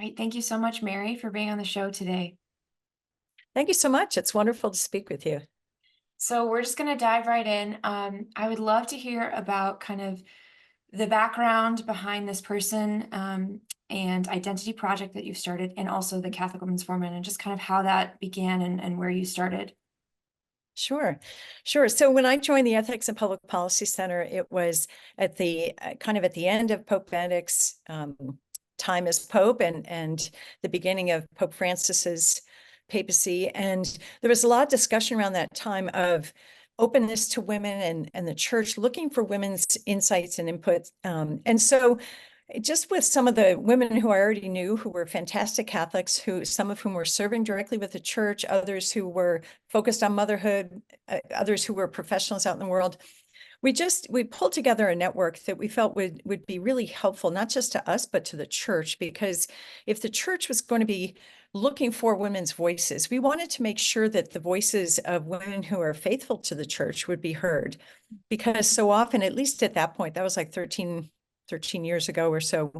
Right. Thank you so much, Mary, for being on the show today. Thank you so much. It's wonderful to speak with you. So we're just going to dive right in. I would love to hear about kind of the background behind this person and identity project that you've started, and also the Catholic Women's Forum, and just kind of how that began and where you started. Sure, sure. So when I joined the Ethics and Public Policy Center, it was at the kind of at the end of Pope Benedict's time as Pope and the beginning of Pope Francis's papacy. And there was a lot of discussion around that time of openness to women and the church looking for women's insights and input. And so just with some of the women who I already knew who were fantastic Catholics, some of whom were serving directly with the church, others who were focused on motherhood, others who were professionals out in the world. We pulled together a network that we felt would be really helpful, not just to us, but to the church, because if the church was going to be looking for women's voices, we wanted to make sure that the voices of women who are faithful to the church would be heard. Because so often, at least at that point, that was like 13 years ago or so,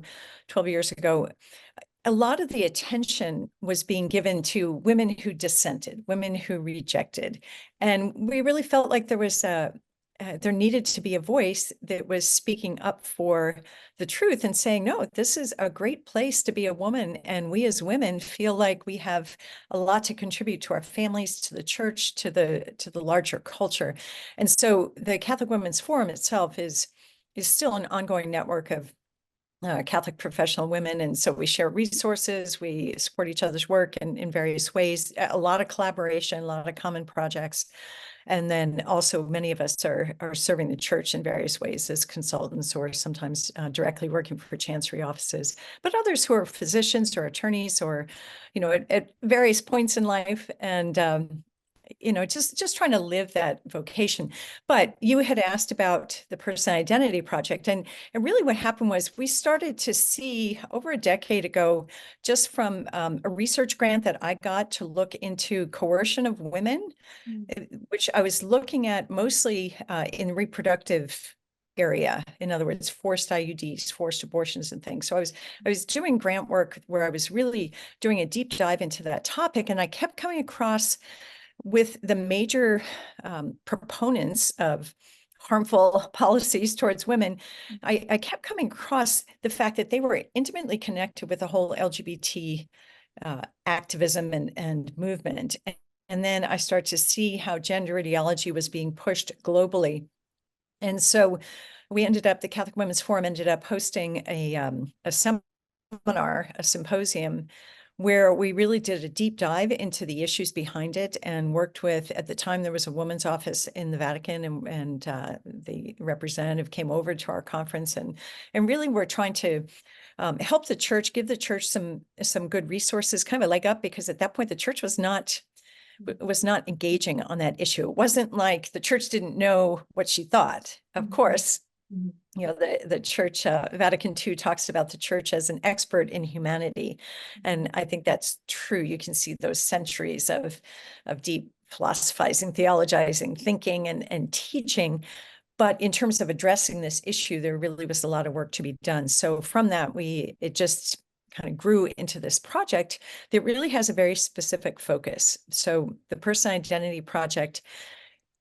12 years ago, a lot of the attention was being given to women who dissented, women who rejected. And we really felt like there needed to be a voice that was speaking up for the truth and saying, no, this is a great place to be a woman. And we as women feel like we have a lot to contribute to our families, to the church, to the larger culture. And so the Catholic Women's Forum itself is still an ongoing network of Catholic professional women. And so we share resources, we support each other's work in various ways, a lot of collaboration, a lot of common projects. And then also many of us are serving the church in various ways as consultants or sometimes directly working for chancery offices, but others who are physicians or attorneys or, at various points in life. And just trying to live that vocation. But you had asked about the Person Identity Project. And really what happened was we started to see over a decade ago, just from a research grant that I got to look into coercion of women, which I was looking at mostly in reproductive area. In other words, forced IUDs, forced abortions and things. So I was doing grant work where I was really doing a deep dive into that topic. And I kept coming across with the major proponents of harmful policies towards women, I kept coming across the fact that they were intimately connected with the whole LGBT activism and movement. And then I started to see how gender ideology was being pushed globally. And so the Catholic Women's Forum ended up hosting a seminar, a symposium, where we really did a deep dive into the issues behind it and worked with, at the time, there was a women's office in the Vatican, and the representative came over to our conference, and really we're trying to help the church, give the church some good resources, kind of a leg up, because at that point the church was not engaging on that issue. It wasn't like the church didn't know what she thought. Of course, the church, Vatican II talks about the church as an expert in humanity. And I think that's true. You can see those centuries of deep philosophizing, theologizing, thinking, and teaching. But in terms of addressing this issue, there really was a lot of work to be done. So from that, it just kind of grew into this project that really has a very specific focus. So the Person Identity Project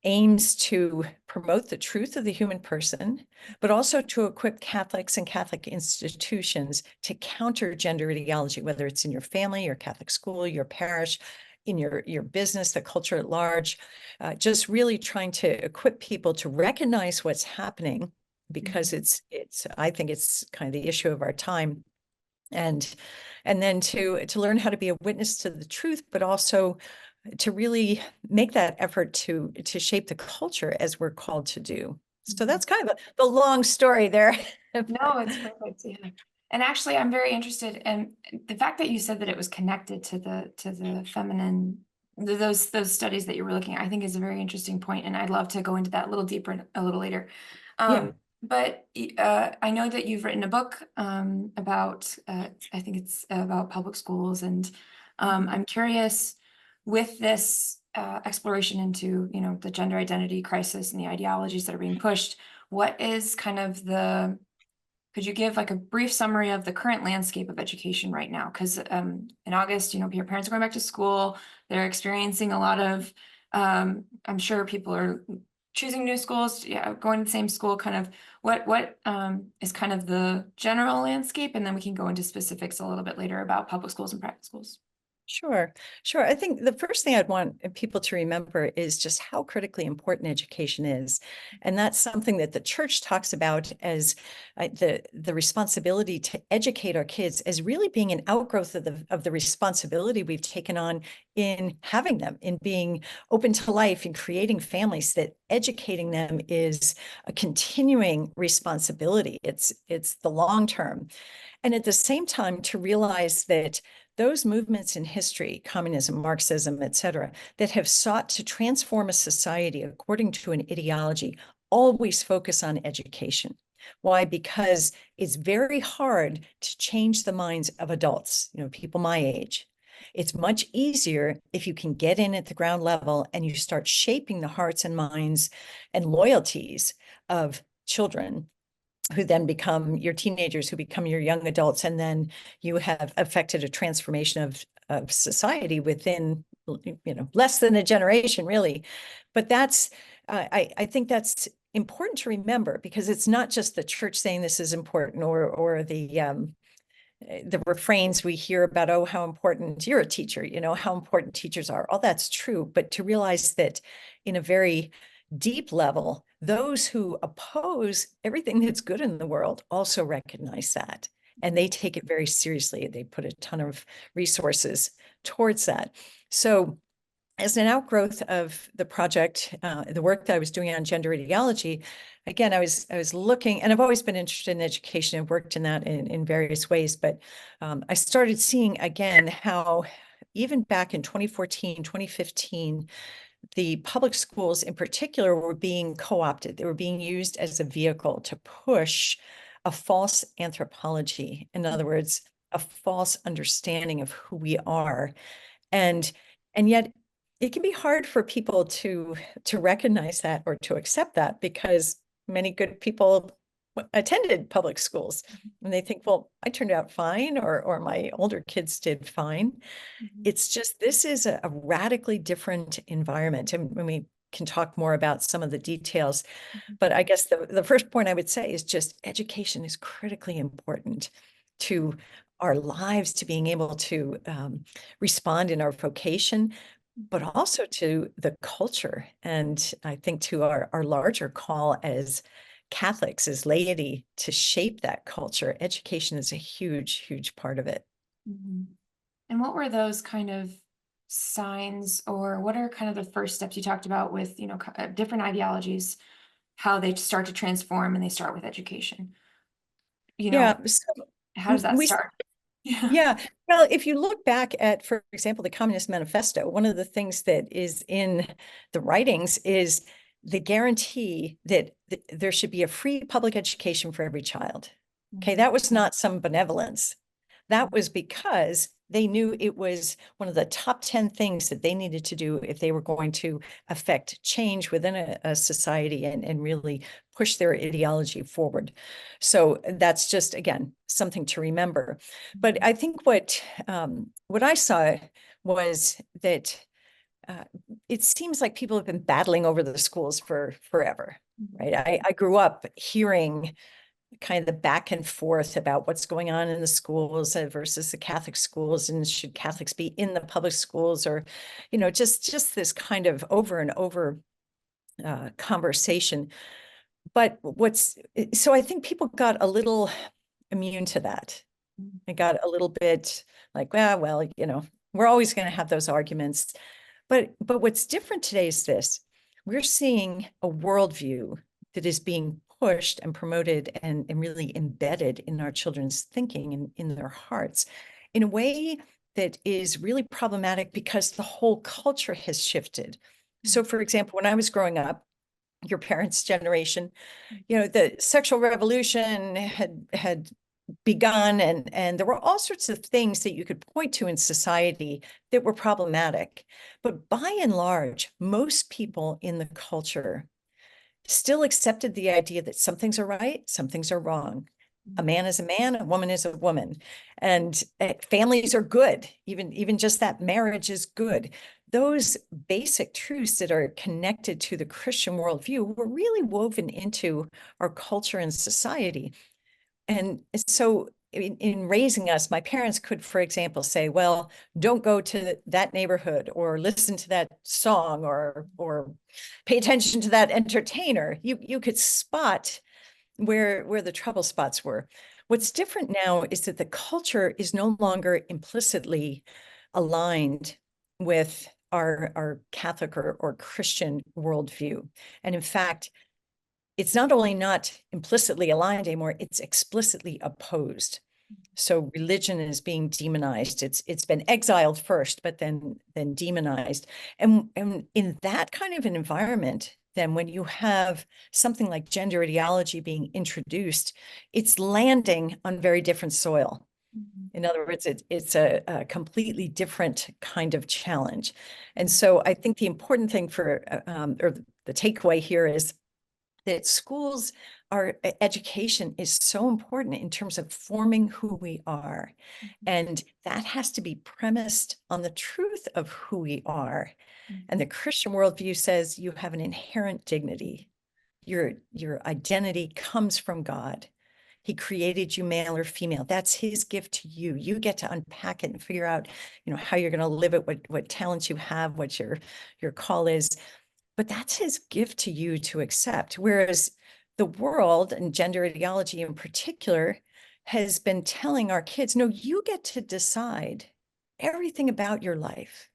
aims to promote the truth of the human person, but also to equip Catholics and Catholic institutions to counter gender ideology, whether it's in your family, your Catholic school, your parish, in your business, the culture at large, just really trying to equip people to recognize what's happening, because I think it's kind of the issue of our time. And then to learn how to be a witness to the truth, but also to really make that effort to shape the culture as we're called to do. So that's kind of the long story there. No, it's perfect. Yeah. And actually, I'm very interested in the fact that you said that it was connected to the feminine, those studies that you were looking at, I think is a very interesting point, and I'd love to go into that a little deeper a little later. Yeah. But I know that you've written a book about, I think it's about public schools, and I'm curious, with this exploration into, the gender identity crisis and the ideologies that are being pushed, what is kind of the could you give like a brief summary of the current landscape of education right now? Because in August, your parents are going back to school. They're experiencing a lot of, I'm sure people are choosing new schools, yeah, going to the same school. Kind of what is kind of the general landscape, and then we can go into specifics a little bit later about public schools and private schools. Sure, sure. I think the first thing I'd want people to remember is just how critically important education is. And that's something that the church talks about as the responsibility to educate our kids as really being an outgrowth of the responsibility we've taken on in having them, in being open to life, in creating families, that educating them is a continuing responsibility. It's the long term. And at the same time, to realize that those movements in history, communism, Marxism, et cetera, that have sought to transform a society according to an ideology, always focus on education. Why? Because it's very hard to change the minds of adults, people my age. It's much easier if you can get in at the ground level and you start shaping the hearts and minds and loyalties of children who then become your teenagers, who become your young adults, and then you have affected a transformation of society within, less than a generation, really. But that's, I think that's important to remember, because it's not just the church saying this is important, or the refrains we hear about, oh, how important you're a teacher, how important teachers are. All that's true, but to realize that in a very deep level, those who oppose everything that's good in the world also recognize that. And they take it very seriously. They put a ton of resources towards that. So as an outgrowth of the project, the work that I was doing on gender ideology, again, I was looking, and I've always been interested in education and worked in that in various ways, but I started seeing again how even back in 2014, 2015, the public schools in particular were being co-opted. They were being used as a vehicle to push a false anthropology. In other words, a false understanding of who we are. And yet it can be hard for people to recognize that or to accept that, because many good people attended public schools and they think, well, I turned out fine, or my older kids did fine. It's just, this is a radically different environment. And when we can talk more about some of the details, but I guess the first point I would say is just education is critically important to our lives, to being able to respond in our vocation, but also to the culture. And I think to our larger call as Catholics, as laity, to shape that culture. Education is a huge, huge part of it. Mhm. And what were those kind of signs, or what are kind of the first steps you talked about with, different ideologies, how they start to transform and they start with education? Yeah. So How does that we start? Yeah. Yeah, well, if you look back at, for example, the Communist Manifesto, one of the things that is in the writings is the guarantee that there should be a free public education for every child. Okay, that was not some benevolence. That was because they knew it was one of the top 10 things that they needed to do if they were going to affect change within a society and really push their ideology forward. So that's just, again, something to remember. But I think what I saw was that it seems like people have been battling over the schools for forever, right? I grew up hearing kind of the back and forth about what's going on in the schools versus the Catholic schools, and should Catholics be in the public schools, or, just this kind of over and over conversation. But so I think people got a little immune to that. I got a little bit like, well, we're always going to have those arguments. But what's different today is this: we're seeing a worldview that is being pushed and promoted and really embedded in our children's thinking and in their hearts in a way that is really problematic, because the whole culture has shifted. So, for example, when I was growing up, your parents' generation, the sexual revolution had begun, and there were all sorts of things that you could point to in society that were problematic. But by and large, most people in the culture still accepted the idea that some things are right, some things are wrong. A man is a man, a woman is a woman, and families are good. Even just that marriage is good. Those basic truths that are connected to the Christian worldview were really woven into our culture and society. And so in raising us, my parents could, for example, say, well, don't go to that neighborhood or listen to that song or pay attention to that entertainer. You could spot where the trouble spots were. What's different now is that the culture is no longer implicitly aligned with our Catholic or Christian worldview. And in fact, it's not only not implicitly aligned anymore, it's explicitly opposed. So religion is being demonized. It's been exiled first, but then demonized. And in that kind of an environment, then when you have something like gender ideology being introduced, it's landing on very different soil. In other words, it's a completely different kind of challenge. And so I think the important thing or the takeaway here is that schools, our education is so important in terms of forming who we are. And that has to be premised on the truth of who we are. And the Christian worldview says you have an inherent dignity. Your identity comes from God. He created you male or female. That's his gift to you. You get to unpack it and figure out, how you're going to live it, what talents you have, what your call is. But that's his gift to you to accept. Whereas the world, and gender ideology in particular, has been telling our kids, no, you get to decide everything about your life.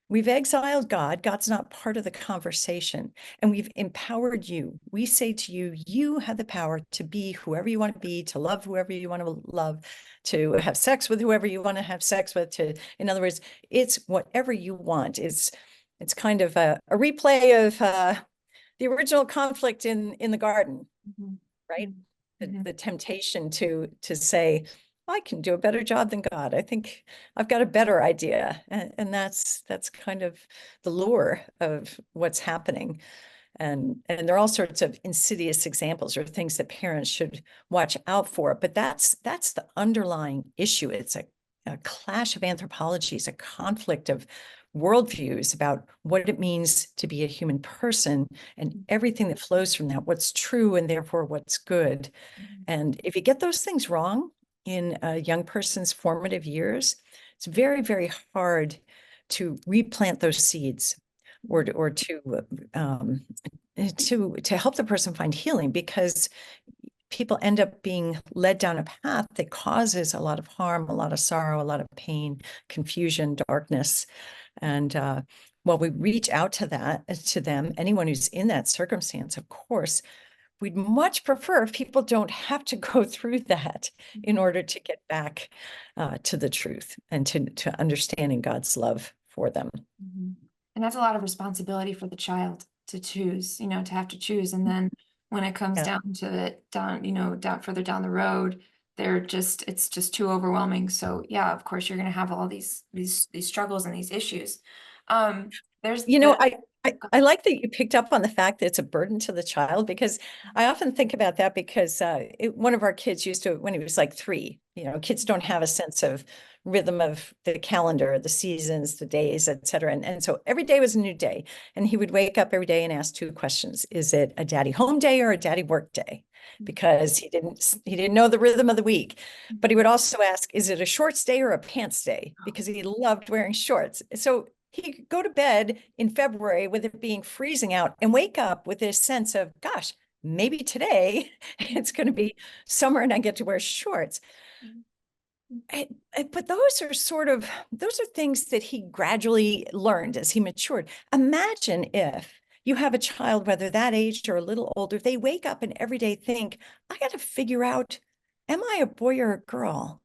We've exiled God. God's not part of the conversation. And we've empowered you. We say to you, you have the power to be whoever you want to be, to love whoever you want to love, to have sex with whoever you want to have sex with. In other words, it's whatever you want. It's kind of a replay of the original conflict in the garden, right? The temptation to say, I can do a better job than God. I think I've got a better idea. And that's kind of the lure of what's happening. And there are all sorts of insidious examples or things that parents should watch out for. But that's the underlying issue. It's a clash of anthropologies, a conflict of worldviews about what it means to be a human person and everything that flows from that, what's true and therefore what's good. And if you get those things wrong in a young person's formative years, it's very, very hard to replant those seeds or to help the person find healing, because people end up being led down a path that causes a lot of harm, a lot of sorrow, a lot of pain, confusion, darkness. And while we reach out to them, anyone who's in that circumstance, of course, we'd much prefer if people don't have to go through that in order to get back to the truth and to understanding God's love for them. And that's a lot of responsibility for the child to choose, to have to choose. And then when it comes down to it, down further down the road, it's just too overwhelming. So yeah, of course, you're going to have all these struggles and these issues. I like that you picked up on the fact that it's a burden to the child, because I often think about that, because one of our kids used to, when he was like 3, kids don't have a sense of rhythm of the calendar, the seasons, the days, et cetera. And so every day was a new day. And he would wake up every day and ask 2 questions. Is it a daddy home day or a daddy work day? Because he didn't know the rhythm of the week. But he would also ask, is it a shorts day or a pants day? Because he loved wearing shorts. So he could go to bed in February with it being freezing out and wake up with this sense of, gosh, maybe today it's going to be summer and I get to wear shorts. But those are things that he gradually learned as he matured. Imagine if you have a child, whether that age or a little older, they wake up and every day think, I got to figure out, am I a boy or a girl?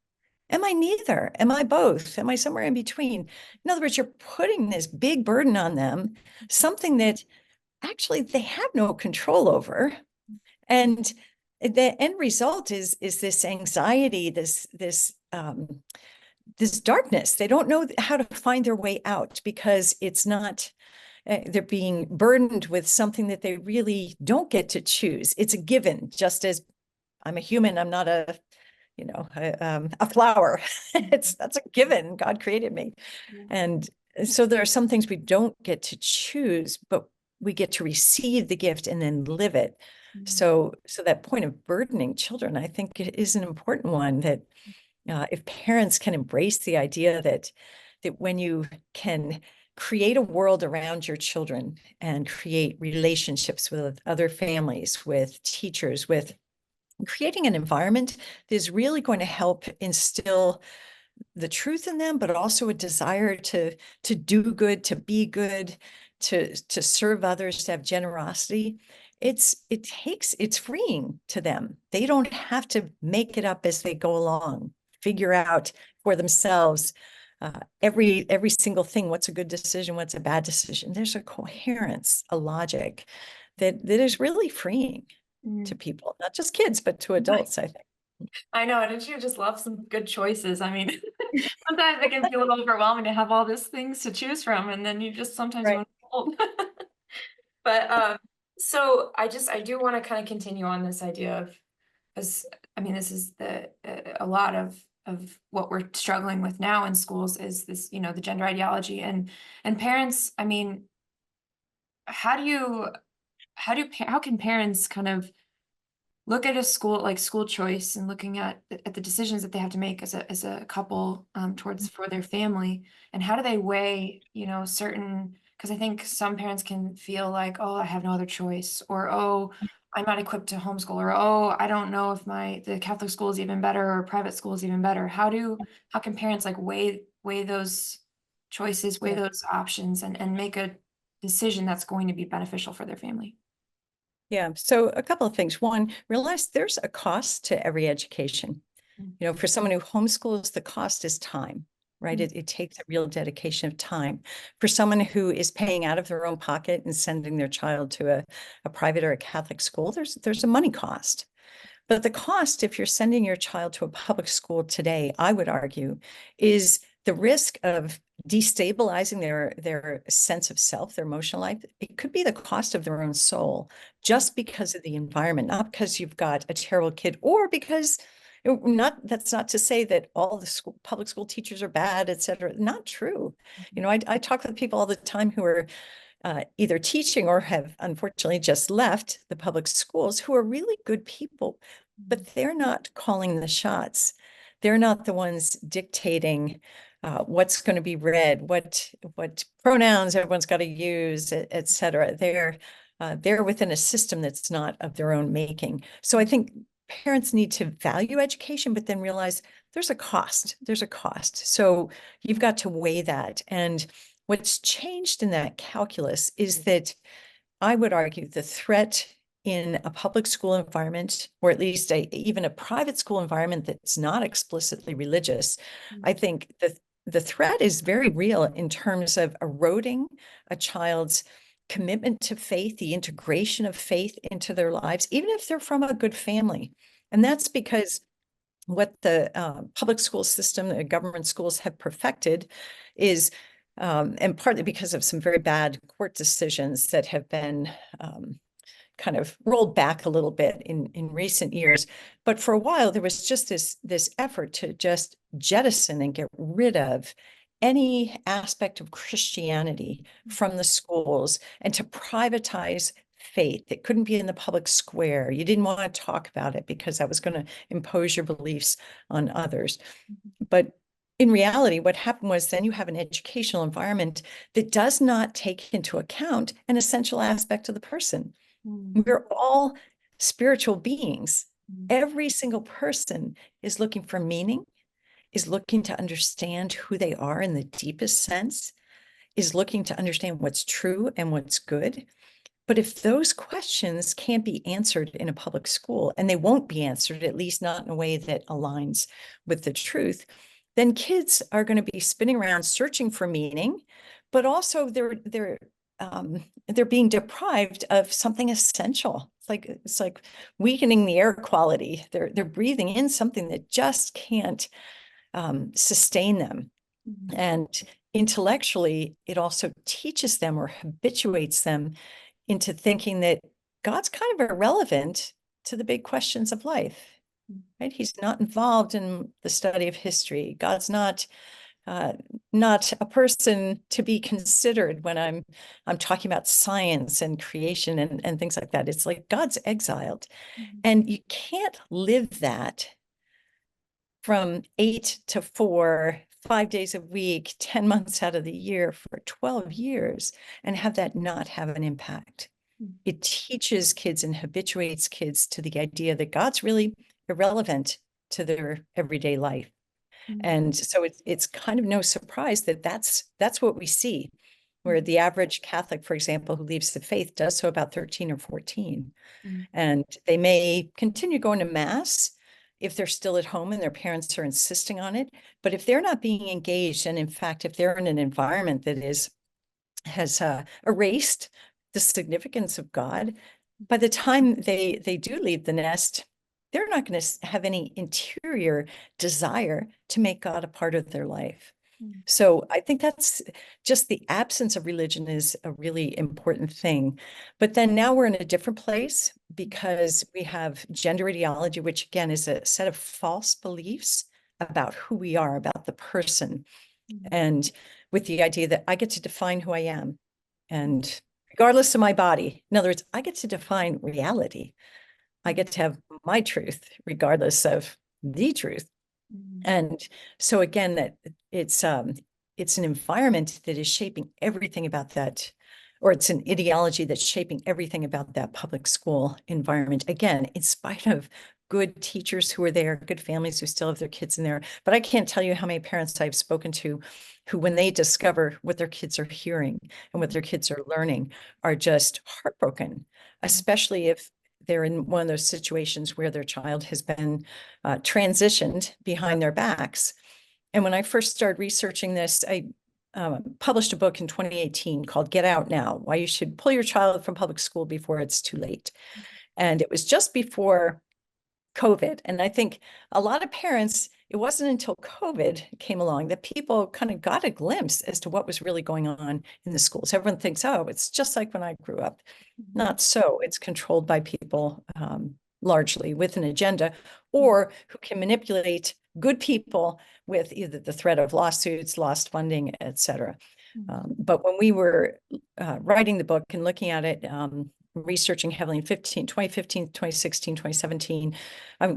Am I neither? Am I both? Am I somewhere in between? In other words, you're putting this big burden on them, something that actually they have no control over. And the end result is this anxiety, this darkness. They don't know how to find their way out, because it's not, they're being burdened with something that they really don't get to choose. It's a given, just as I'm a human. I'm not a flower. That's a given. God created me. Yeah. And so there are some things we don't get to choose, but we get to receive the gift and then live it. Mhm. So that point of burdening children, I think, is an important one, that if parents can embrace the idea that when you can create a world around your children and create relationships with other families, with teachers, with creating an environment that is really going to help instill the truth in them, but also a desire to do good, to be good, to serve others, to have generosity. It's freeing to them. They don't have to make it up as they go along, figure out for themselves every single thing. What's a good decision? What's a bad decision? There's a coherence, a logic that is really freeing to Mm. people, not just kids, but to adults, I think. I know, didn't you just love some good choices? I mean, sometimes it can feel a little overwhelming to have all these things to choose from, and then you just sometimes Right. want to hold. But so I do want to kind of continue on this idea of, because I mean, this is a lot of what we're struggling with now in schools is this, the gender ideology and parents. I mean, how do you how can parents kind of look at a school like school choice and looking at the decisions that they have to make as a couple towards for their family, and how do they weigh certain, because I think some parents can feel like, oh, I have no other choice, or oh, I'm not equipped to homeschool, or oh, I don't know if the Catholic school is even better or private school is even better. How can parents like weigh those choices, weigh Yeah. those options, and make a decision that's going to be beneficial for their family? Yeah. So a couple of things. One, realize there's a cost to every education. For someone who homeschools, the cost is time, right? Mm. It takes a real dedication of time. For someone who is paying out of their own pocket and sending their child to a private or a Catholic school, there's a money cost. But the cost, if you're sending your child to a public school today, I would argue, is the risk of destabilizing their sense of self, their emotional life. It could be the cost of their own soul, just because of the environment, not because you've got a terrible kid, or because that's not to say that all the public school teachers are bad, et cetera. Not true. I talk with people all the time who are either teaching or have unfortunately just left the public schools, who are really good people, but they're not calling the shots. They're not the ones dictating what's going to be read, what pronouns everyone's got to use, et cetera. They're within a system that's not of their own making. So I think parents need to value education, but then realize there's a cost. There's a cost. So you've got to weigh that. And what's changed in that calculus is that I would argue the threat in a public school environment, or at least even a private school environment that's not explicitly religious, I think the threat is very real in terms of eroding a child's commitment to faith, the integration of faith into their lives, even if they're from a good family. And that's because what the public school system, the government schools have perfected is, and partly because of some very bad court decisions that have been kind of rolled back a little bit in recent years. But for a while, there was just this effort to just jettison and get rid of any aspect of Christianity from the schools and to privatize faith. It couldn't be in the public square. You didn't want to talk about it because that was going to impose your beliefs on others. But in reality, what happened was then you have an educational environment that does not take into account an essential aspect of the person. Mm. We're all spiritual beings. Mm. Every single person is looking for meaning, is looking to understand who they are in the deepest sense, is looking to understand what's true and what's good. But if those questions can't be answered in a public school, and they won't be answered, at least not in a way that aligns with the truth, then kids are going to be spinning around searching for meaning, but also they're being deprived of something essential. It's like weakening the air quality. They're breathing in something that just can't sustain them. Mhm. And intellectually, it also teaches them or habituates them into thinking that God's kind of irrelevant to the big questions of life, right? He's not involved in the study of history. God's uh, not a person to be considered when I'm talking about science and creation and things like that. It's like God's exiled, and you can't live that from 8 to 4, 5 days a week, 10 months out of the year for 12 years and have that not have an impact. It teaches kids and habituates kids to the idea that God's really irrelevant to their everyday life. And so it's kind of no surprise that that's what we see, where the average Catholic, for example, who leaves the faith does so about 13 or 14. And they may continue going to mass if they're still at home and their parents are insisting on it. But if they're not being engaged, and in fact, if they're in an environment that has erased the significance of God, by the time they do leave the nest, they're not going to have any interior desire to make God a part of their life. So I think that's just the absence of religion is a really important thing. But then now we're in a different place because we have gender ideology, which again is a set of false beliefs about who we are, about the person. And with the idea that I get to define who I am. And regardless of my body, in other words, I get to define reality. I get to have my truth, regardless of the truth. And so again, that it's an environment that is shaping everything about that, or it's an ideology that's shaping everything about that public school environment. Again, in spite of good teachers who are there, good families who still have their kids in there. But I can't tell you how many parents I've spoken to who, when they discover what their kids are hearing and what their kids are learning, are just heartbroken, especially if they're in one of those situations where their child has been transitioned behind their backs. And when I first started researching this, I published a book in 2018 called Get Out Now, Why You Should Pull Your Child from Public School Before It's Too Late. And it was just before COVID. And I think a lot of parents, it wasn't until COVID came along that people kind of got a glimpse as to what was really going on in the schools. Everyone thinks, oh, it's just like when I grew up. Not so. It's controlled by people largely with an agenda, or who can manipulate good people with either the threat of lawsuits, lost funding, et cetera. But when we were writing the book and looking at it, researching heavily in 2015, 2016, 2017,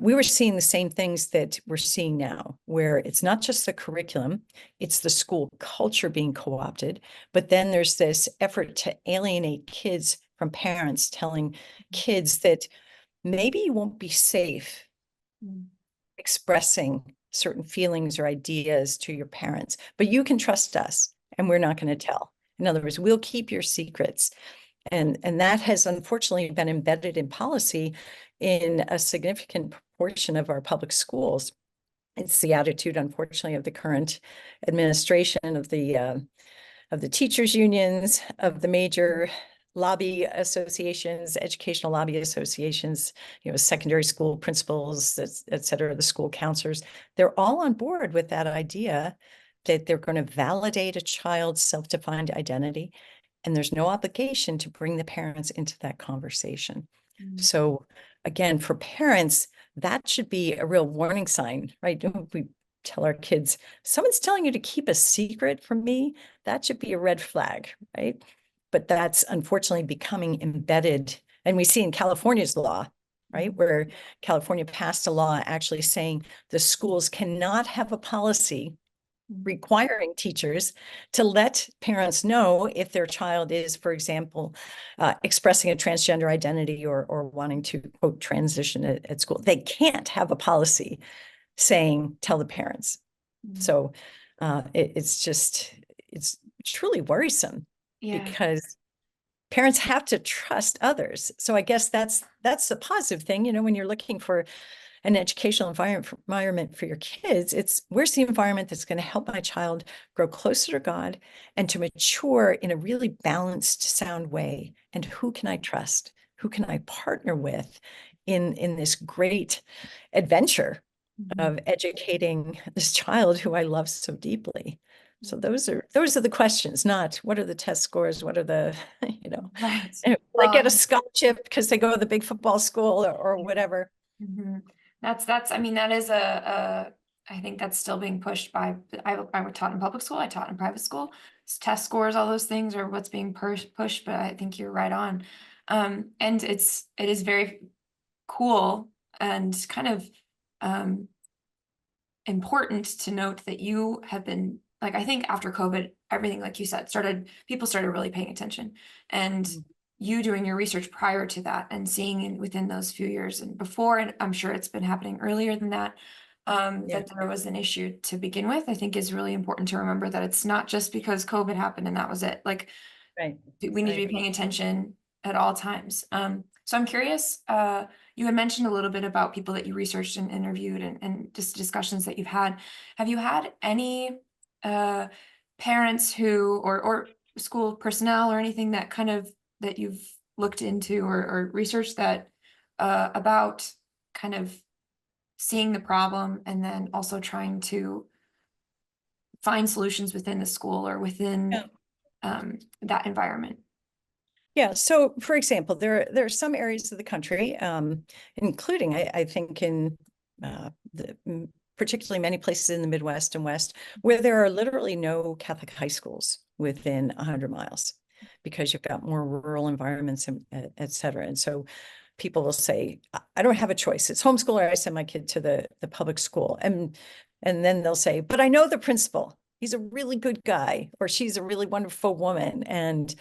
we were seeing the same things that we're seeing now, where it's not just the curriculum, it's the school culture being co-opted, but then there's this effort to alienate kids from parents, telling kids that maybe you won't be safe expressing certain feelings or ideas to your parents, but you can trust us and we're not going to tell. In other words, we'll keep your secrets. And that has unfortunately been embedded in policy in a significant proportion of our public schools. It's the attitude, unfortunately, of the current administration, of the teachers' unions, of the major lobby associations, educational lobby associations, secondary school principals, et cetera, the school counselors. They're all on board with that idea that they're going to validate a child's self-defined identity, and there's no obligation to bring the parents into that conversation. So again, for parents, that should be a real warning sign, right? We tell our kids, someone's telling you to keep a secret from me, that should be a red flag, right? But that's unfortunately becoming embedded. And we see in California's law, right, where California passed a law actually saying the schools cannot have a policy requiring teachers to let parents know if their child is, for example, expressing a transgender identity or wanting to, quote, transition at school. They can't have a policy saying, tell the parents. So it's truly worrisome because parents have to trust others. So I guess that's the positive thing, when you're looking for an educational environment for your kids, where's the environment that's going to help my child grow closer to God and to mature in a really balanced, sound way? And who can I trust? Who can I partner with in this great adventure of educating this child who I love so deeply? So those are the questions, not what are the test scores, what are the, Right. will they get a scholarship because they go to the big football school or whatever. Mhm. I mean, that is I think that's still being pushed by, I was taught in public school, I taught in private school. Test scores, all those things are what's being pushed, but I think you're right on. And it is very cool and kind of, um, important to note that you have been, like, I think after COVID, everything, like you said, people started really paying attention. And Mm. you doing your research prior to that and seeing within those few years and before, and I'm sure it's been happening earlier than that, Yeah, that there was an issue to begin with, I think is really important to remember that it's not just because COVID happened and that was it. Like, right, we need to right. be paying attention at all times. So I'm curious, you had mentioned a little bit about people that you researched and interviewed and just discussions that you've had. Have you had any uh, parents who, or school personnel or anything that kind of, that you've looked into or researched that about kind of seeing the problem and then also trying to find solutions within the school or within Yeah. that environment? Yeah. So, for example, there are some areas of the country, including I think in particularly many places in the Midwest and West, where there are literally no Catholic high schools within 100 miles because you've got more rural environments and et cetera. And so people will say, I don't have a choice. It's homeschool or I send my kid to the public school. And then they'll say, but I know the principal. He's a really good guy, or she's a really wonderful woman. And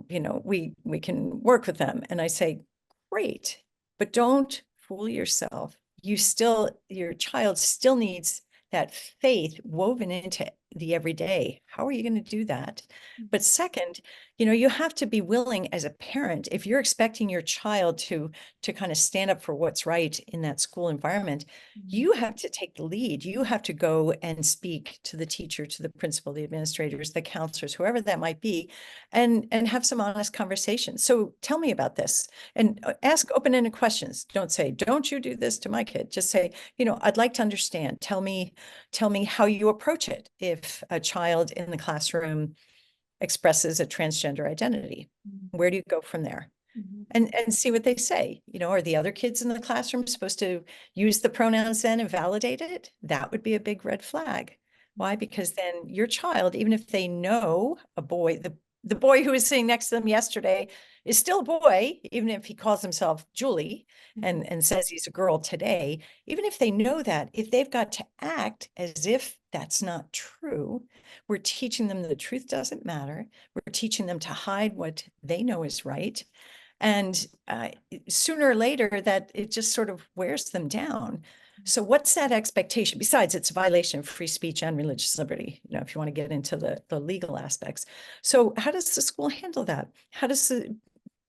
we can work with them. And I say, great, but don't fool yourself. Your child still needs that faith woven into the everyday. How are you going to do that? But second, you have to be willing as a parent, if you're expecting your child to kind of stand up for what's right in that school environment, you have to take the lead. You have to go and speak to the teacher, to the principal, the administrators, the counselors, whoever that might be, and have some honest conversations. So tell me about this and ask open-ended questions. Don't say, don't you do this to my kid. Just say, I'd like to understand. Tell me how you approach it if a child in the classroom expresses a transgender identity. Where do you go from there? Mhm. And see what they say. Are the other kids in the classroom supposed to use the pronouns then and validate it? That would be a big red flag. Why? Because then your child, even if they know a boy, the boy who was sitting next to them yesterday is still a boy, even if he calls himself Julie and says he's a girl today, even if they know that, if they've got to act as if that's not true, we're teaching them the truth doesn't matter. We're teaching them to hide what they know is right. And sooner or later, that it just sort of wears them down. So what's that expectation? Besides, it's a violation of free speech and religious liberty, if you want to get into the legal aspects. So how does the school handle that? How does the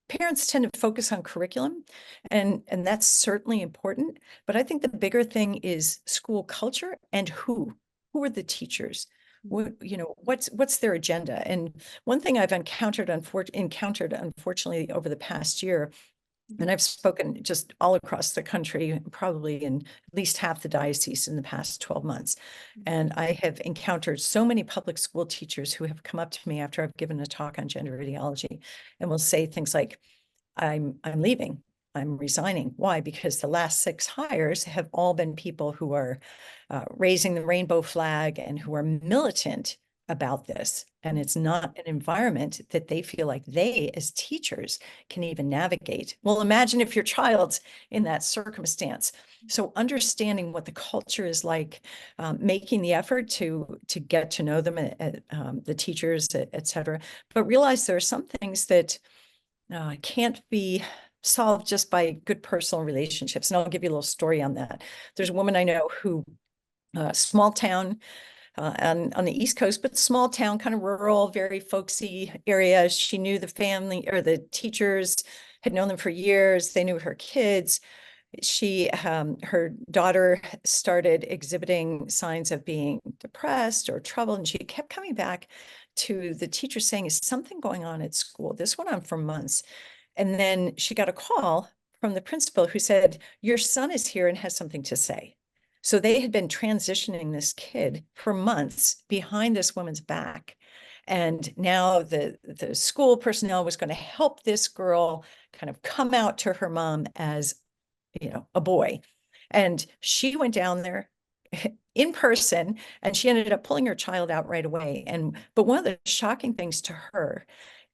parents tend to focus on curriculum, and that's certainly important. But I think the bigger thing is school culture and who are the teachers? What's their agenda? And one thing I've encountered unfortunately over the past year, and I've spoken just all across the country, probably in at least half the diocese in the past 12 months. And I have encountered so many public school teachers who have come up to me after I've given a talk on gender ideology and will say things like, I'm leaving. I'm resigning. Why? Because the last 6 hires have all been people who are raising the rainbow flag and who are militant about this. And it's not an environment that they feel like they, as teachers, can even navigate. Well, imagine if your child's in that circumstance. So understanding what the culture is like, making the effort to get to know them, the teachers, et cetera, but realize there are some things that can't be solved just by good personal relationships. And I'll give you a little story on that. There's a woman I know who, small town on the East Coast, but small town, kind of rural, very folksy area. She knew the family or the teachers, had known them for years. They knew her kids. Her daughter started exhibiting signs of being depressed or troubled, and she kept coming back to the teacher saying, is something going on at school? This went on for months. And then she got a call from the principal who said, your son is here and has something to say. So they had been transitioning this kid for months behind this woman's back. And now the school personnel was going to help this girl kind of come out to her mom as, a boy. And she went down there in person, and she ended up pulling her child out right away. But one of the shocking things to her,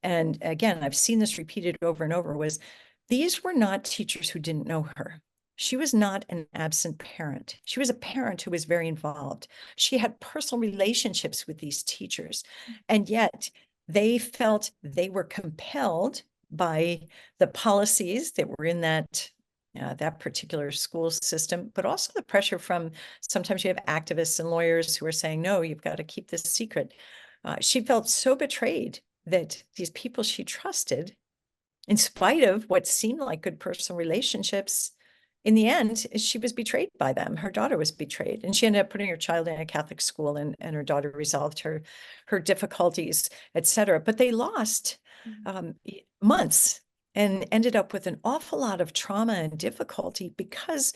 and again, I've seen this repeated over and over, was these were not teachers who didn't know her. She was not an absent parent. She was a parent who was very involved. She had personal relationships with these teachers, and yet they felt they were compelled by the policies that were in that particular school system, but also the pressure from, sometimes you have activists and lawyers who are saying, no, you've got to keep this secret. She felt so betrayed that these people she trusted, in spite of what seemed like good personal relationships, in the end, she was betrayed by them. Her daughter was betrayed, and she ended up putting her child in a Catholic school, and her daughter resolved her difficulties, etc. But they lost months and ended up with an awful lot of trauma and difficulty because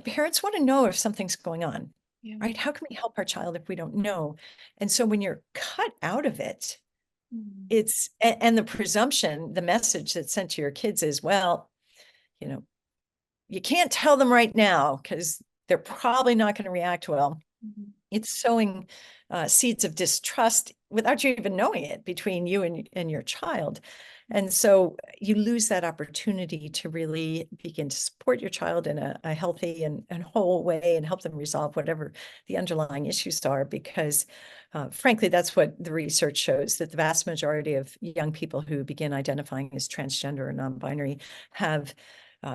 parents want to know if something's going on, Yeah. right? How can we help our child if we don't know? And so when you're cut out of it, and the presumption, the message that's sent to your kids is, well, you can't tell them right now because they're probably not going to react well. It's sowing seeds of distrust without you even knowing it between you and your child. And so you lose that opportunity to really begin to support your child in a healthy and whole way and help them resolve whatever the underlying issues are, because frankly, that's what the research shows, that the vast majority of young people who begin identifying as transgender or non-binary have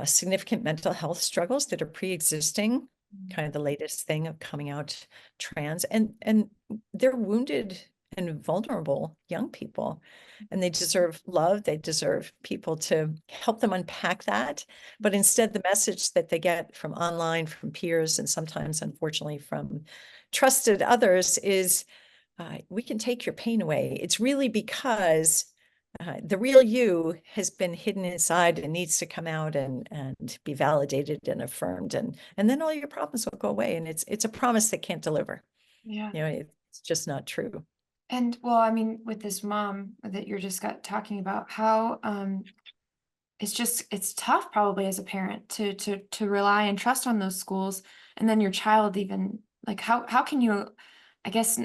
significant mental health struggles that are pre-existing, kind of the latest thing of coming out trans, and they're wounded and vulnerable young people, and they deserve love. They deserve people to help them unpack that. But instead, the message that they get from online, from peers, and sometimes, unfortunately, from trusted others is, we can take your pain away. It's really because the real you has been hidden inside and needs to come out and be validated and affirmed, and then all your problems will go away. And it's a promise that can't deliver. Yeah. It's just not true. And well, I mean, with this mom that you're just talking about, how it's tough probably as a parent to rely and trust on those schools, and then your child, even like how can you, I guess,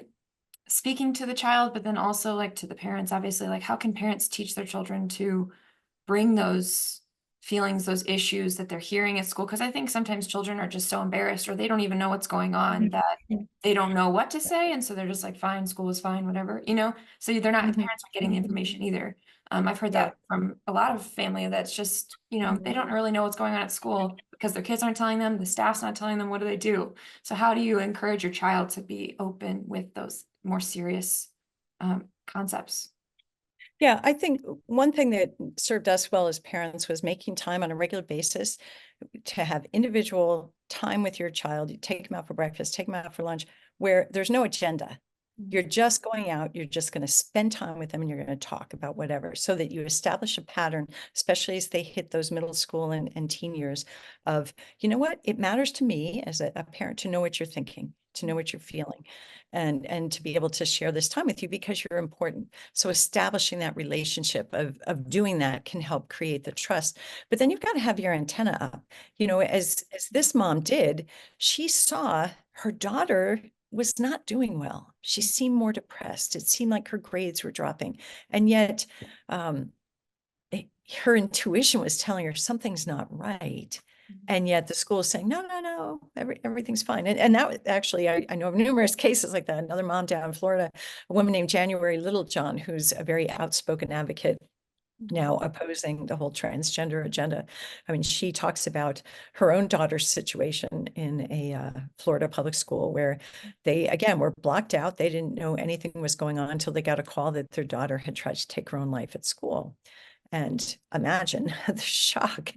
speaking to the child, but then also like to the parents, obviously, like how can parents teach their children to bring those feelings, those issues that they're hearing at school? Because I think sometimes children are just so embarrassed, or they don't even know what's going on, that they don't know what to say, and so they're just like, fine, school is fine, whatever, so they're not, parents aren't getting the information either. I've heard Yeah. that from a lot of family, that's just, they don't really know what's going on at school because their kids aren't telling them, the staff's not telling them. What do they do? So how do you encourage your child to be open with those more serious concepts? Yeah, I think one thing that served us well as parents was making time on a regular basis to have individual time with your child. You take them out for breakfast, take them out for lunch, where there's no agenda. You're just going out, you're just going to spend time with them, and you're going to talk about whatever, so that you establish a pattern, especially as they hit those middle school and teen years, of, what, it matters to me as a parent to know what you're thinking, to know what you're feeling, and to be able to share this time with you because you're important. So establishing that relationship of doing that can help create the trust. But then you've got to have your antenna up. As this mom did, she saw her daughter was not doing well. She seemed more depressed. It seemed like her grades were dropping. And yet her intuition was telling her something's not right. And yet the school is saying, no, no, no, everything's fine. And that was actually, I know of numerous cases like that. Another mom down in Florida, a woman named January Littlejohn, who's a very outspoken advocate now opposing the whole transgender agenda. I mean, she talks about her own daughter's situation in a Florida public school where they, again, were blocked out. They didn't know anything was going on until they got a call that their daughter had tried to take her own life at school. And imagine the shock,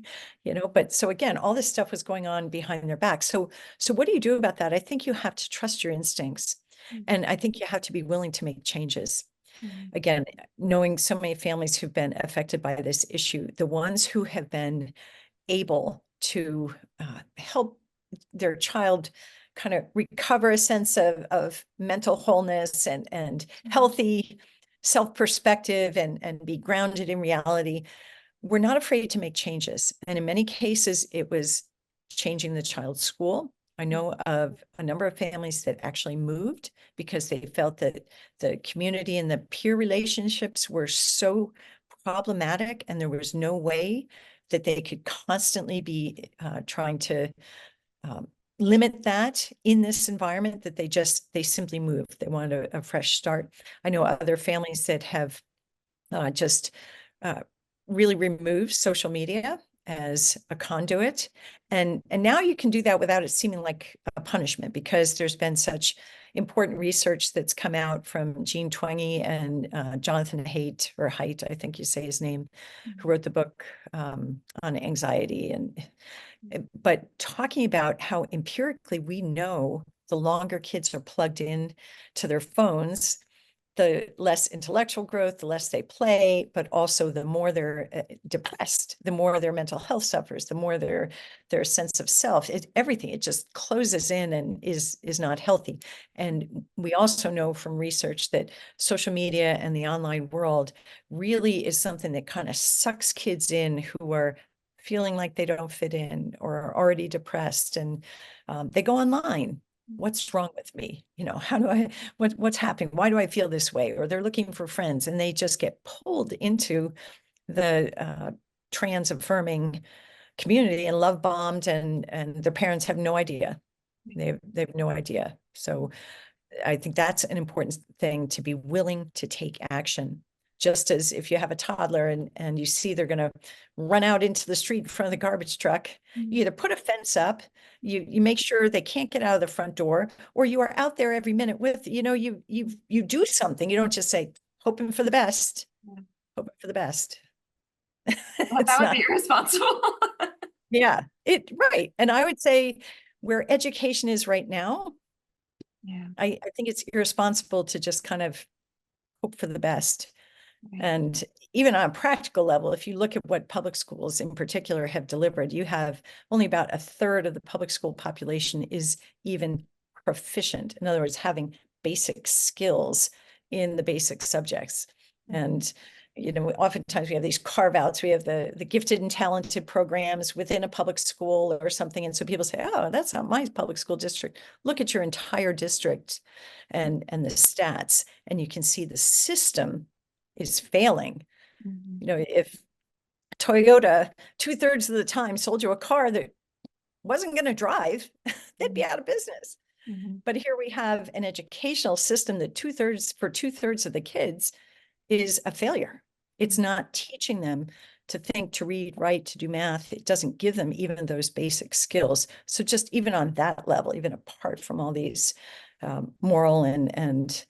but so again, all this stuff was going on behind their back. So what do you do about that? I think you have to trust your instincts. And I think you have to be willing to make changes. Again, knowing so many families who've been affected by this issue, the ones who have been able to help their child kind of recover a sense of mental wholeness and healthy self-perspective and be grounded in reality, we're not afraid to make changes. And in many cases, it was changing the child's school. I know of a number of families that actually moved because they felt that the community and the peer relationships were so problematic, and there was no way that they could constantly be trying to limit that in this environment, that they simply moved. They wanted a fresh start. I know other families that have just really removed social media as a conduit. And now you can do that without it seeming like a punishment, because there's been such important research that's come out from Jean Twenge and Jonathan Haidt, or Haidt, I think you say his name, who wrote the book on anxiety. But talking about how empirically we know the longer kids are plugged in to their phones, the less intellectual growth, the less they play, but also the more they're depressed, the more their mental health suffers, the more their sense of self, everything, it just closes in and is not healthy. And we also know from research that social media and the online world really is something that kind of sucks kids in who are feeling like they don't fit in or are already depressed, and they go online. What's wrong with me? How do I, what's happening? Why do I feel this way? Or they're looking for friends, and they just get pulled into the trans affirming community and love bombed, and their parents have no idea. They have no idea. So I think that's an important thing, to be willing to take action. Just as if you have a toddler and you see they're going to run out into the street in front of the garbage truck, you either put a fence up, you make sure they can't get out of the front door, or you are out there every minute with, you do something. You don't just say, hoping for the best, hoping for the best. Well, that would be irresponsible. Yeah, right. And I would say where education is right now, Yeah. I think it's irresponsible to just kind of hope for the best. Right. And even on a practical level, if you look at what public schools in particular have delivered, you have only about a third of the public school population is even proficient. In other words, having basic skills in the basic subjects. And oftentimes we have these carve outs. We have the gifted and talented programs within a public school or something. And so people say, oh, that's not my public school district. Look at your entire district and the stats, and you can see the system is failing. If Toyota 2/3 of the time sold you a car that wasn't going to drive, they'd be out of business. But here we have an educational system that 2/3 of the kids is a failure. It's not teaching them to think, to read, write, to do math. It doesn't give them even those basic skills. So just even on that level, even apart from all these moral and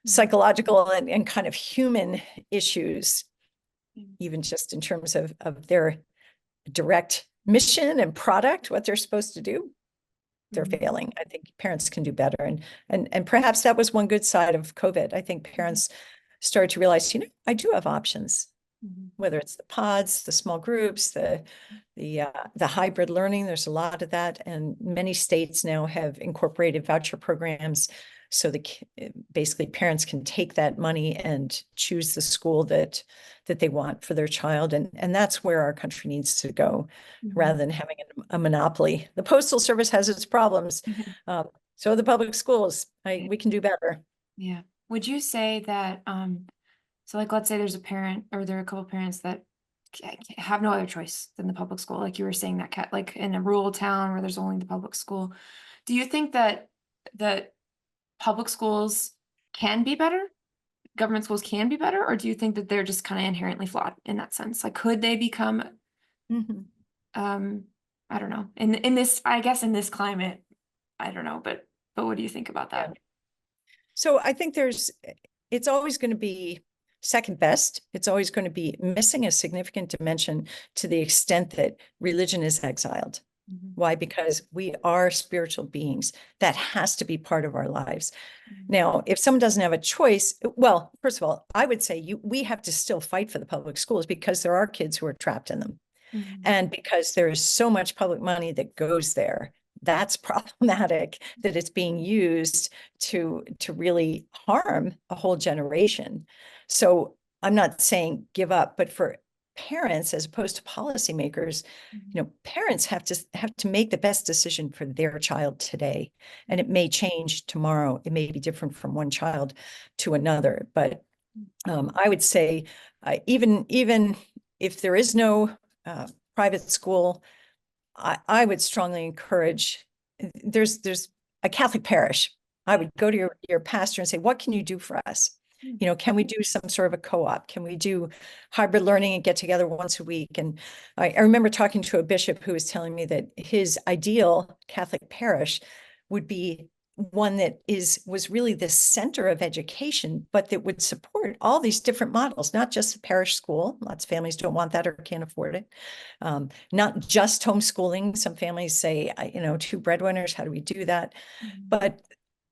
psychological and kind of human issues, even just in terms of their direct mission and product, what they're supposed to do, they're failing. I think parents can do better. And perhaps that was one good side of COVID. I think parents started to realize, I do have options, whether it's the pods, the small groups, the hybrid learning. There's a lot of that. And many states now have incorporated voucher programs, so basically parents can take that money and choose the school that they want for their child. And that's where our country needs to go, rather than having a monopoly. The Postal Service has its problems. So the public schools, we can do better. Yeah. Would you say that, so like, let's say there's a parent, or there are a couple of parents that have no other choice than the public school, like you were saying, that like in a rural town where there's only the public school. Do you think that public schools can be better? Government schools can be better? Or do you think that they're just kind of inherently flawed in that sense? Like, could they become, I don't know, in this, I guess in this climate, I don't know, but what do you think about that? Yeah. So I think it's always going to be second best. It's always going to be missing a significant dimension to the extent that religion is exiled. Why? Because we are spiritual beings. That has to be part of our lives. Now, if someone doesn't have a choice, well, first of all, I would say we have to still fight for the public schools, because there are kids who are trapped in them. And because there is so much public money that goes there, that's problematic, that it's being used to really harm a whole generation. So I'm not saying give up, but for parents as opposed to policymakers, parents have to make the best decision for their child today. And it may change tomorrow. It may be different from one child to another. But I would say even if there is no private school, I would strongly encourage, there's a Catholic parish. I would go to your pastor and say, what can you do for us? Can we do some sort of a co-op? Can we do hybrid learning and get together once a week? And I remember talking to a bishop who was telling me that his ideal Catholic parish would be one that was really the center of education, but that would support all these different models, not just the parish school. Lots of families don't want that or can't afford it. Not just homeschooling. Some families say, two breadwinners, how do we do that? But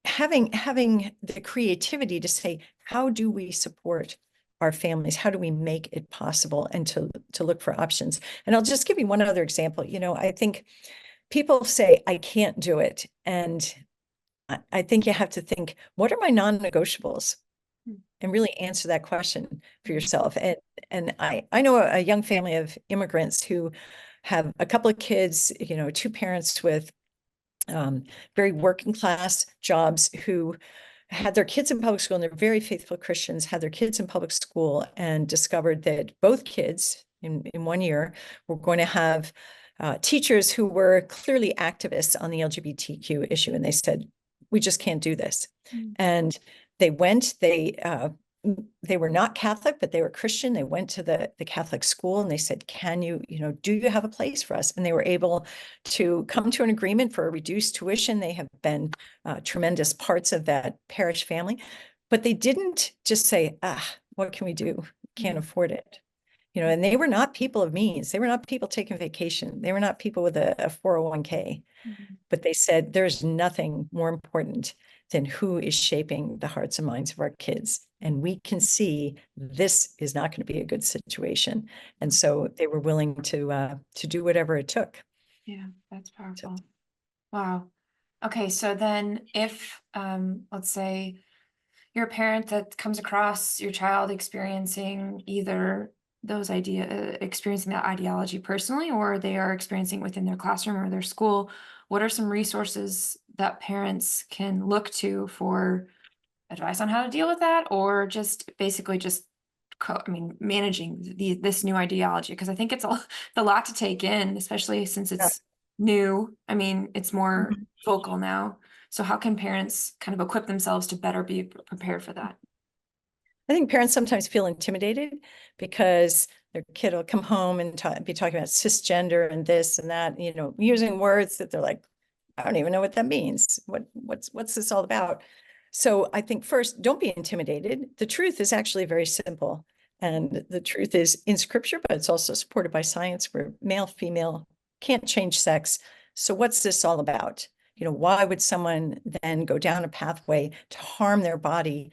having the creativity to say, how do we support our families? How do we make it possible? And to look for options. And I'll just give you one other example. I think people say, I can't do it. And I think you have to think, what are my non-negotiables? And really answer that question for yourself. And I know a young family of immigrants who have a couple of kids, two parents with very working class jobs who had their kids in public school, and they're very faithful Christians, had their kids in public school and discovered that both kids in 1 year were going to have teachers who were clearly activists on the LGBTQ issue. And they said, we just can't do this. And they went, they were not Catholic, but they were Christian. They went to the Catholic school and they said, can you, do you have a place for us? And they were able to come to an agreement for a reduced tuition. They have been tremendous parts of that parish family, but they didn't just say, what can we do? Can't afford it. And they were not people of means. They were not people taking vacation. They were not people with a 401k. But they said, there's nothing more important than who is shaping the hearts and minds of our kids. And we can see this is not going to be a good situation. And so they were willing to do whatever it took. Yeah, that's powerful. Wow. Okay, so then if, let's say you're a parent that comes across your child experiencing either experiencing that ideology personally, or they are experiencing within their classroom or their school, what are some resources that parents can look to for advice on how to deal with that, or just basically managing this new ideology? Because I think it's a lot to take in, especially since it's new. It's more vocal now. So how can parents kind of equip themselves to better be prepared for that? I think parents sometimes feel intimidated because their kid will come home and be talking about cisgender and this and that, using words that they're like, I don't even know what that means. What's this all about? So I think first, don't be intimidated. The truth is actually very simple. And the truth is in scripture, but it's also supported by science, where male, female can't change sex. So what's this all about? Why would someone then go down a pathway to harm their body,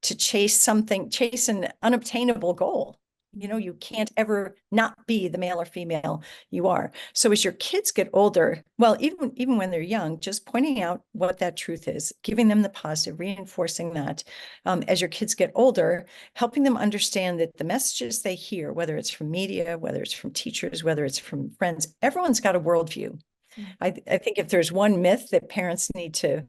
to chase an unobtainable goal? You can't ever not be the male or female you are. So as your kids get older, well, even when they're young, just pointing out what that truth is, giving them the positive, reinforcing that. As your kids get older, helping them understand that the messages they hear, whether it's from media, whether it's from teachers, whether it's from friends, everyone's got a worldview. I think if there's one myth that parents need to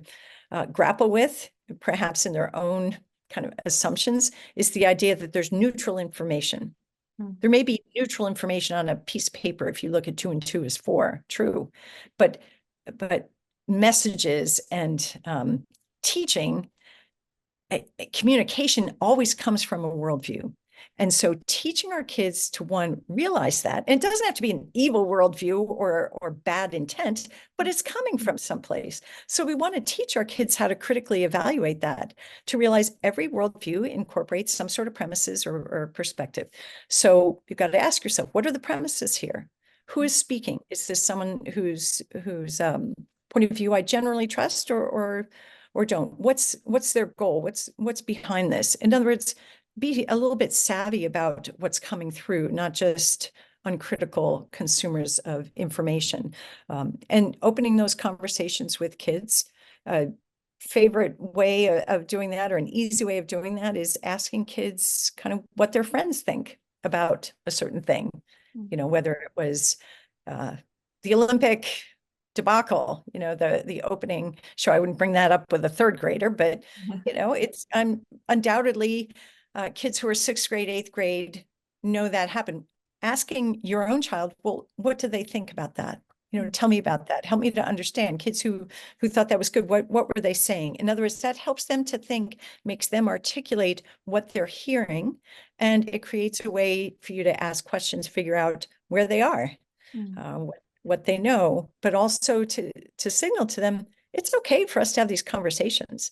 grapple with, perhaps in their own kind of assumptions, is the idea that there's neutral information. There may be neutral information on a piece of paper if you look at 2 and 2 is 4, true, but messages and teaching, communication always comes from a worldview. And so teaching our kids to, one, realize that, and it doesn't have to be an evil worldview or bad intent, but it's coming from someplace. So we want to teach our kids how to critically evaluate that, to realize every worldview incorporates some sort of premises or perspective. So you've got to ask yourself, what are the premises here? Who is speaking? Is this someone whose point of view I generally trust or don't? What's their goal? What's behind this? In other words, be a little bit savvy about what's coming through, not just uncritical consumers of information. And opening those conversations with kids. Favorite way of doing that, or an easy way of doing that, is asking kids kind of what their friends think about a certain thing. You know, whether it was the Olympic debacle, you know, the opening show. I wouldn't bring that up with a third grader, but you know, it's undoubtedly kids who are sixth grade, eighth grade know that happened. Asking your own child, well, what do they think about that? You know, tell me about that. Help me to understand. Kids who thought that was good, what were they saying? In other words, that helps them to think, makes them articulate what they're hearing, and it creates a way for you to ask questions, figure out where they are, what they know, but also to signal to them it's okay for us to have these conversations.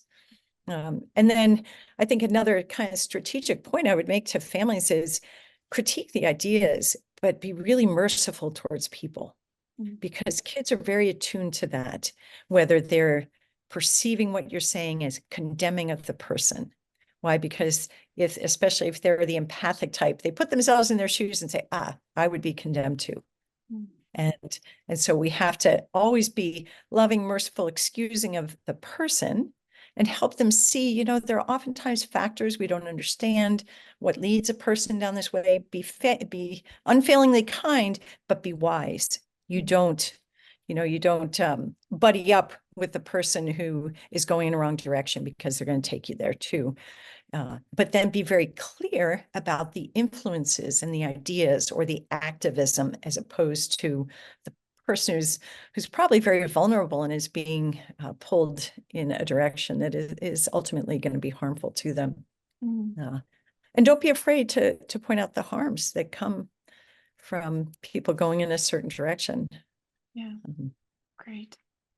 And then I think another kind of strategic point I would make to families is critique the ideas, but be really merciful towards people, because kids are very attuned to that, whether they're perceiving what you're saying as condemning of the person. Why? Because especially if they're the empathic type, they put themselves in their shoes and say, I would be condemned too. And so we have to always be loving, merciful, excusing of the person, and help them see, you know, there are oftentimes factors we don't understand, what leads a person down this way. Be unfailingly kind, but be wise. You don't buddy up with the person who is going in the wrong direction, because they're going to take you there too. But then be very clear about the influences and the ideas, or the activism, as opposed to the person who's probably very vulnerable and is being pulled in a direction that is ultimately going to be harmful to them. And don't be afraid to point out the harms that come from people going in a certain direction. Yeah. Great.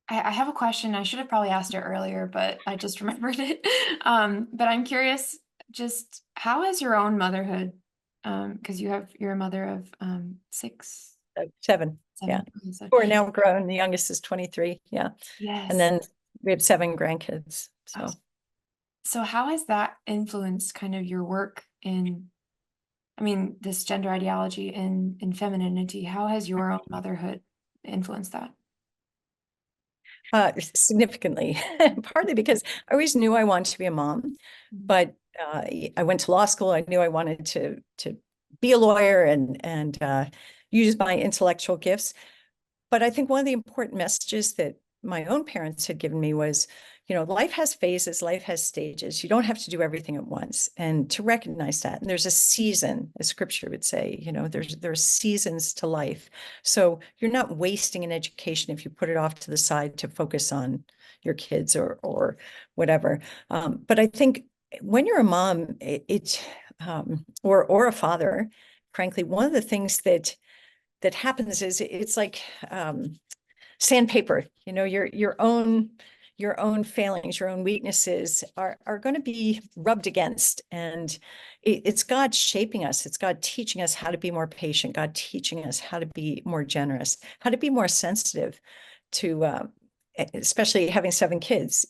I have a question. I should have probably asked it earlier, but I just remembered it. But I'm curious, just how is your own motherhood? Because you're a mother of six, Seven. Yeah. Okay, so, Who are now grown. The youngest is 23. Yeah. yes. And then we have 7 grandkids. So how has that influenced kind of your work in, I mean, this gender ideology in femininity? How has your own motherhood influenced that? Significantly, partly because I always knew I wanted to be a mom, but I went to law school. I knew I wanted to be a lawyer and use my intellectual gifts. But I think one of the important messages that my own parents had given me was, you know, life has phases, life has stages. You don't have to do everything at once, and to recognize that. And there's a season, as scripture would say, you know, there are seasons to life. So you're not wasting an education if you put it off to the side to focus on your kids or whatever. But I think when you're a mom, or a father, frankly, one of the things that happens is it's like sandpaper. You know, your own failings, your own weaknesses are going to be rubbed against, and it's God shaping us. It's God teaching us how to be more patient, God teaching us how to be more generous, how to be more sensitive to especially having 7 kids.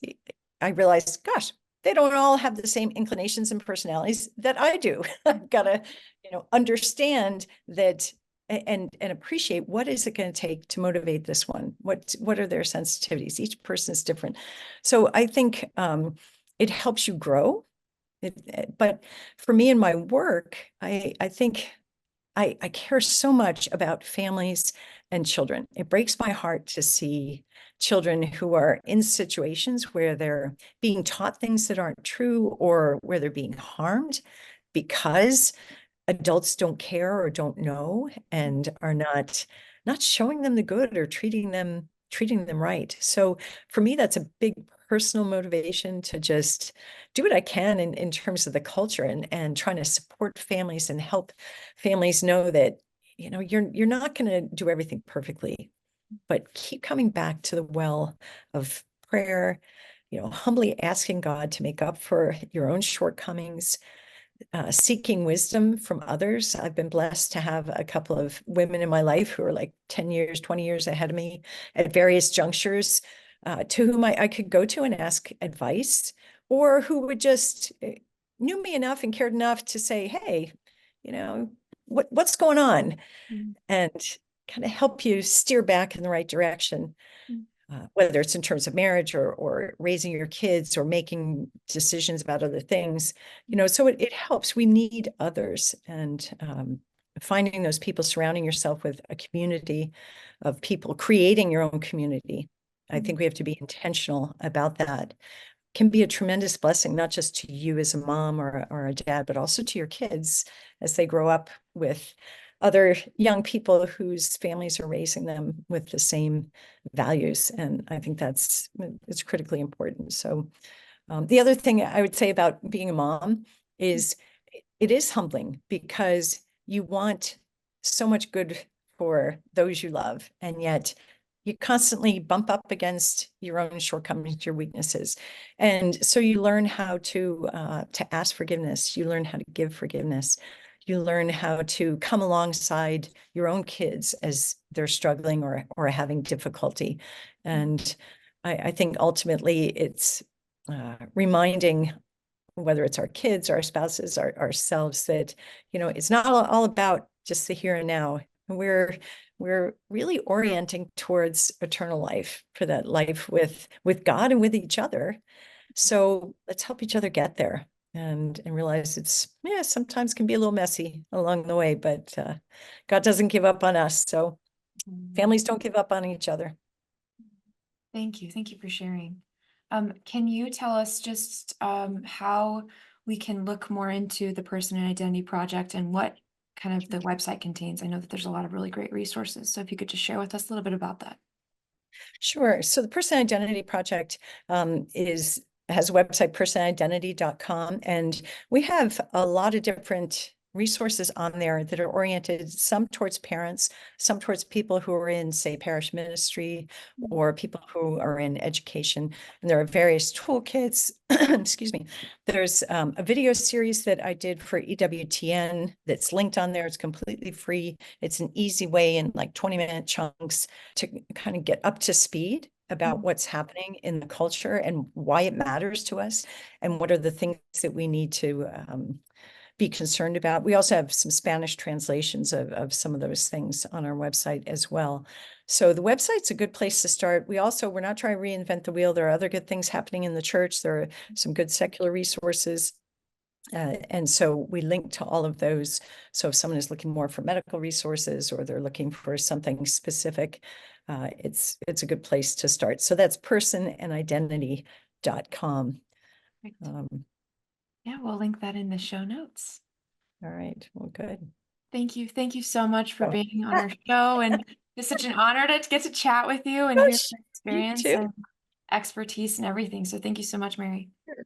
I realized, gosh, they don't all have the same inclinations and personalities that I do. I've got to, you know, understand that and appreciate what is it going to take to motivate this one. What are their sensitivities? Each person is different. So I think it helps you grow. But for me in my work, I think I care so much about families and children. It breaks my heart to see children who are in situations where they're being taught things that aren't true, or where they're being harmed because adults don't care or don't know, and are not showing them the good, or treating them right. So for me, that's a big personal motivation to just do what I can in terms of the culture, and trying to support families and help families know that, you know, you're not going to do everything perfectly, but keep coming back to the well of prayer, you know, humbly asking God to make up for your own shortcomings, seeking wisdom from others. I've been blessed to have a couple of women in my life who are like 10 years, 20 years ahead of me at various junctures, to whom I could go to and ask advice, or who would just knew me enough and cared enough to say, hey, you know, what's going on, Mm, and kind of help you steer back in the right direction. mm, Whether it's in terms of marriage or raising your kids or making decisions about other things, so it helps. We need others, and finding those people, surrounding yourself with a community of people, creating your own community. I mm, think we have to be intentional about that. Can be a tremendous blessing, not just to you as a mom or a dad, but also to your kids as they grow up with other young people whose families are raising them with the same values. And I think it's critically important. So the other thing I would say about being a mom is it is humbling, because you want so much good for those you love, and yet you constantly bump up against your own shortcomings, your weaknesses. And so you learn how to ask forgiveness. You learn how to give forgiveness. You learn how to come alongside your own kids as they're struggling or having difficulty. And I think ultimately it's reminding, whether it's our kids, our spouses, ourselves, that, it's not all about just the here and now. We're really orienting towards eternal life, for that life with God and with each other. So let's help each other get there, and realize it's, sometimes can be a little messy along the way, but God doesn't give up on us. So mm. families don't give up on each other. Thank you. Thank you for sharing. Can you tell us just how we can look more into the Person and Identity Project and what kind of the website contains? I know that there's a lot of really great resources. So if you could just share with us a little bit about that. Sure. So the Person Identity Project has a website, personidentity.com, and we have a lot of different resources on there that are oriented, some towards parents, some towards people who are in, say, parish ministry, or people who are in education. And there are various toolkits. Excuse me. There's a video series that I did for EWTN that's linked on there. It's completely free. It's an easy way, in like 20-minute chunks, to kind of get up to speed about what's happening in the culture and why it matters to us, and what are the things that we need to be concerned about. We also have some Spanish translations of some of those things on our website as well. So the website's a good place to start. We're not trying to reinvent the wheel. There are other good things happening in the church. There are some good secular resources. And so we link to all of those. So if someone is looking more for medical resources, or they're looking for something specific, it's a good place to start. So that's personandidentity.com. Perfect. Yeah, we'll link that in the show notes. All right. Well, good. Thank you. Thank you so much for Oh, being on our show. And it's such an honor to get to chat with you and hear gosh, your you experience too. and expertise and everything. So thank you so much, Mary.